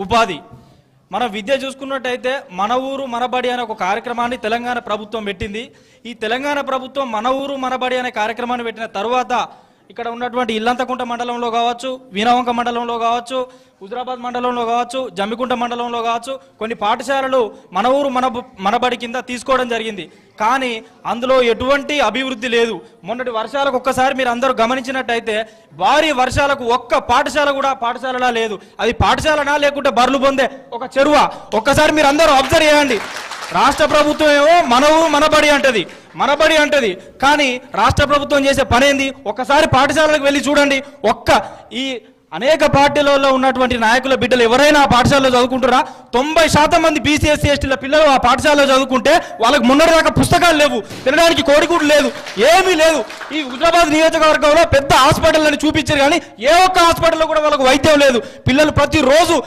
ఉపాధి మన విద్య చూసుకున్నట్టయితే మన ఊరు మనబడి అనే ఒక కార్యక్రమాన్ని తెలంగాణ ప్రభుత్వం పెట్టింది. ఈ తెలంగాణ ప్రభుత్వం మన ఊరు మనబడి అనే కార్యక్రమాన్ని పెట్టిన తర్వాత ఇక్కడ ఉన్నటువంటి ఇల్లంతకుంట మండలంలో కావచ్చు, వీణవంక మండలంలో కావచ్చు, హుజరాబాద్ మండలంలో కావచ్చు, జమ్మికుంట మండలంలో కావచ్చు కొన్ని పాఠశాలలు మన ఊరు మనబడి కింద తీసుకోవడం జరిగింది. కానీ అందులో ఎటువంటి అభివృద్ధి లేదు. మొన్నటి వర్షాలకు ఒక్కసారి మీరు అందరూ గమనించినట్టయితే భారీ వర్షాలకు ఒక్క పాఠశాల కూడా పాఠశాలలా లేదు. అది పాఠశాలనా లేకుంటే బర్లు పొందే ఒక చెరువ? ఒక్కసారి మీరు అందరూ అబ్జర్వ్ చేయండి. రాష్ట్ర ప్రభుత్వం ఏమో మన ఊరు మనబడి అంటది, కానీ రాష్ట్ర ప్రభుత్వం చేసే పని ఏంది? ఒక్కసారి పాఠశాలకు వెళ్ళి చూడండి. ఈ అనేక పార్టీలలో ఉన్నటువంటి నాయకుల బిడ్డలు ఎవరైనా ఆ పాఠశాలలో చదువుకుంటారా? 90% మంది బీసీ ఎస్సీ ఎస్టీల పిల్లలు ఆ పాఠశాలలో చదువుకుంటే వాళ్ళకి మొన్నటిదాకా పుస్తకాలు లేవు, తినడానికి కోడిగుడ్డు లేదు, ఏమీ లేదు. ఈ హుజరాబాద్ నియోజకవర్గంలో పెద్ద హాస్పిటల్ అని చూపించారు, కానీ ఏ ఒక్క హాస్పిటల్లో కూడా వాళ్ళకు వైద్యం లేదు. పిల్లలు ప్రతిరోజు